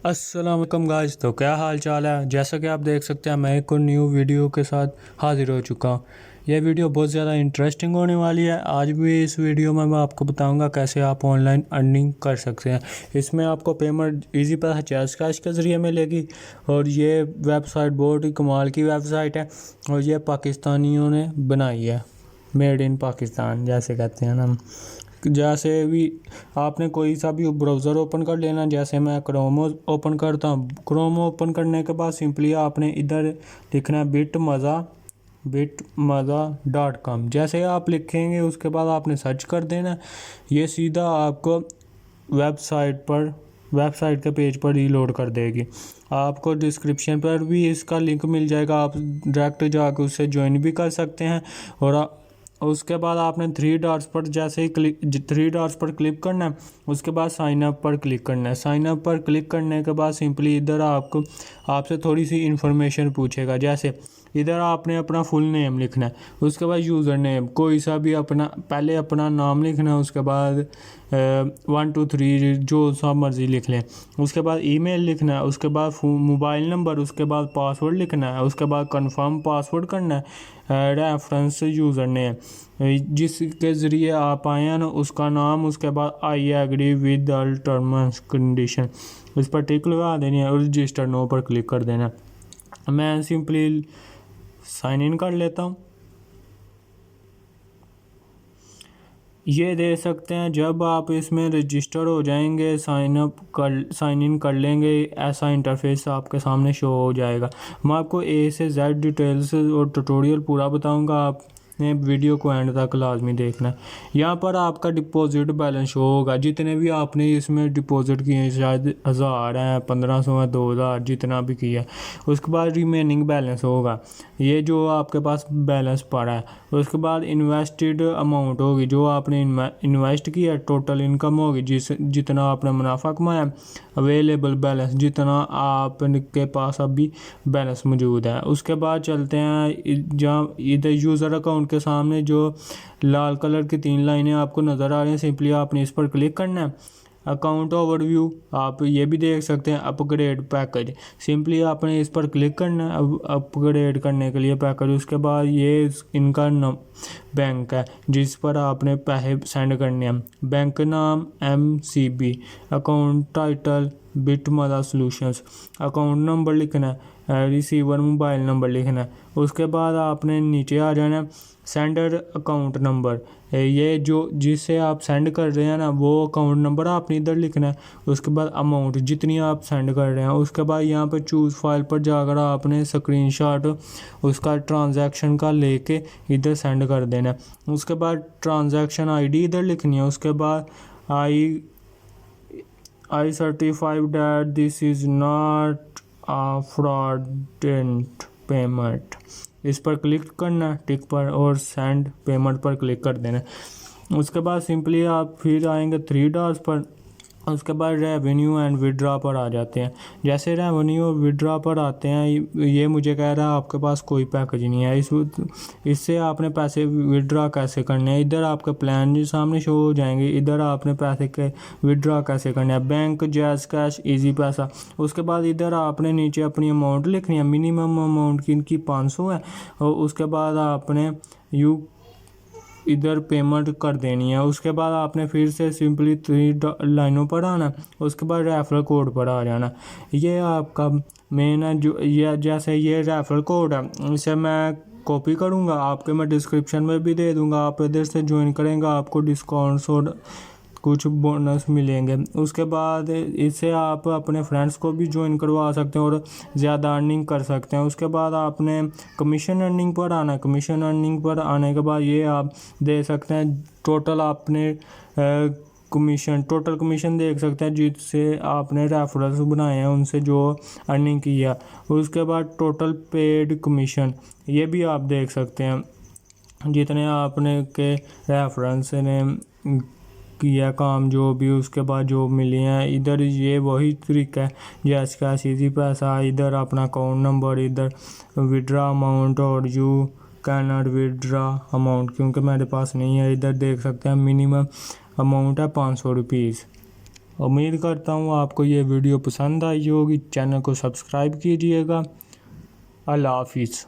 अस्सलाम वालेकुम गाइस। तो क्या हाल चाल है। जैसा कि आप देख सकते हैं मैं एक और न्यू वीडियो के साथ हाजिर हो चुका हूँ। यह वीडियो बहुत ज़्यादा इंटरेस्टिंग होने वाली है। आज भी इस वीडियो में मैं आपको बताऊंगा कैसे आप ऑनलाइन अर्निंग कर सकते हैं। इसमें आपको पेमेंट इजी पैसा जैज़ कैश के ज़रिए मिलेगी और ये वेबसाइट बहुत ही कमाल की वेबसाइट है और ये पाकिस्तानियों ने बनाई है। मेड इन पाकिस्तान जैसे कहते हैं ना। जैसे भी आपने कोई सा भी ब्राउज़र ओपन कर लेना। जैसे मैं क्रोम ओपन करता हूँ। क्रोम ओपन करने के बाद सिंपली आपने इधर लिखना है bitmaza.com। जैसे आप लिखेंगे उसके बाद आपने सर्च कर देना। ये सीधा आपको वेबसाइट के पेज पर ही लोड कर देगी। आपको डिस्क्रिप्शन पर भी इसका लिंक मिल जाएगा। आप डायरेक्ट जाकर उससे ज्वाइन भी कर सकते हैं। और उसके बाद आपने थ्री डॉट्स पर क्लिक करना है। उसके बाद साइन अप पर क्लिक करना है। साइन अप पर क्लिक करने के बाद सिंपली इधर आपसे थोड़ी सी इंफॉर्मेशन पूछेगा। जैसे इधर आपने अपना फुल नेम लिखना है। उसके बाद यूज़र नेम कोई सा भी पहले अपना नाम लिखना है। उसके बाद 1 2 3 जो सा मर्ज़ी लिख लें। उसके बाद ईमेल लिखना है। उसके बाद मोबाइल नंबर। उसके बाद पासवर्ड लिखना है। उसके बाद कंफर्म पासवर्ड करना है। रेफरेंस यूज़र नेम जिसके ज़रिए आप आए हैं ना उसका नाम। उसके बाद I agree with all terms condition इस पर टिक लगा देनी है और रजिस्टर नो पर क्लिक कर देना। मैं सिंपली साइन इन कर लेता हूँ। ये दे सकते हैं जब आप इसमें रजिस्टर हो जाएंगे साइन इन कर लेंगे ऐसा इंटरफेस आपके सामने शो हो जाएगा। मैं आपको ए से जेड डिटेल्स और ट्यूटोरियल पूरा बताऊंगा। आपने वीडियो को एंड तक लाजमी देखना है। यहाँ पर आपका डिपॉजिट बैलेंस शो होगा। जितने भी आपने इसमें डिपॉजिट किए हैं शायद 1000 है 1500 है 2000 जितना भी किया। उसके बाद रिमेनिंग बैलेंस होगा ये जो आपके पास बैलेंस पड़ा है। उसके बाद इन्वेस्टेड अमाउंट होगी जो आपने इन्वेस्ट किया। टोटल इनकम होगी जितना आपने मुनाफा कमाया। अवेलेबल बैलेंस जितना आपके पास अभी बैलेंस मौजूद है। उसके बाद चलते हैं जहाँ इधर यूज़र अकाउंट के सामने जो लाल कलर की 3 लाइनें आपको नज़र आ रही हैं। सिंपली आपने इस पर क्लिक करना है। अकाउंट ओवरव्यू आप ये भी देख सकते हैं। अपग्रेड पैकेज सिंपली आपने इस पर क्लिक करना है अपग्रेड करने के लिए पैकेज। उसके बाद ये इनका बैंक है जिस पर आपने पैसे सेंड करने हैं। बैंक नाम MCB। अकाउंट टाइटल बिटमाजा सॉल्यूशंस। अकाउंट नंबर लिखना है। रिसीवर मोबाइल नंबर लिखना है। उसके बाद आपने नीचे आ जाना सेंडर अकाउंट नंबर। ये जो जिससे आप सेंड कर रहे हैं ना वो अकाउंट नंबर आपने इधर लिखना है। उसके बाद अमाउंट जितनी आप सेंड कर रहे हैं। उसके बाद यहाँ पर चूज़ फाइल पर जाकर आपने स्क्रीनशॉट उसका ट्रांजैक्शन का लेके इधर सेंड कर देना है। उसके बाद ट्रांजैक्शन ID इधर लिखनी है। उसके बाद I certified that this is not a fraudulent payment. इस पर क्लिक करना टिक पर और सेंड पेमेंट पर क्लिक कर देना। उसके बाद सिंपली आप फिर आएंगे 3 डॉट्स पर। उसके बाद रेवेन्यू एंड विड्रॉ पर आ जाते हैं। जैसे रेवेन्यू और विड्रॉ पर आते हैं ये मुझे कह रहा है आपके पास कोई पैकेज नहीं है। इससे आपने पैसे विड्रॉ कैसे करने हैं। इधर आपके प्लान जो सामने शो हो जाएंगे। इधर आपने पैसे के विड्रॉ कैसे करने हैं। बैंक जैज़ कैश इजी पैसा। उसके बाद इधर आपने नीचे अपनी अमाउंट लिखनी है। मिनिमम अमाउंट की इनकी 500 है। और उसके बाद आपने इधर पेमेंट कर देनी है। उसके बाद आपने फिर से सिंपली 3 लाइनों पर आना। उसके बाद रेफरल कोड पर आ जाना। ये आपका मेन है जो ये जैसे ये रेफरल कोड है इसे मैं कॉपी करूँगा आपके मैं डिस्क्रिप्शन में भी दे दूँगा। आप इधर से ज्वाइन करेंगे आपको डिस्काउंट्स और कुछ बोनस मिलेंगे। उसके बाद इससे आप अपने फ्रेंड्स को भी ज्वाइन करवा सकते हैं और ज़्यादा अर्निंग कर सकते हैं। उसके बाद आपने कमीशन अर्निंग पर आना है। कमीशन अर्निंग पर आने के बाद ये आप दे सकते हैं टोटल आपने टोटल कमीशन देख सकते हैं जिससे आपने रेफरल्स बनाए हैं उनसे जो अर्निंग किया। उसके बाद टोटल पेड कमीशन ये भी आप देख सकते हैं जितने आपने के रेफरेंस ने किया काम जो भी। उसके बाद जो मिली हैं इधर ये वही तरीका है जैसे कैश इजी पैसा। इधर अपना अकाउंट नंबर इधर विड्रा अमाउंट और you can not withdraw amount क्योंकि मेरे पास नहीं है। इधर देख सकते हैं मिनिमम अमाउंट है 500 रुपीज़ उम्मीद करता हूँ आपको ये वीडियो पसंद आई होगी। चैनल को सब्सक्राइब कीजिएगा। अल्लाह हाफिज़।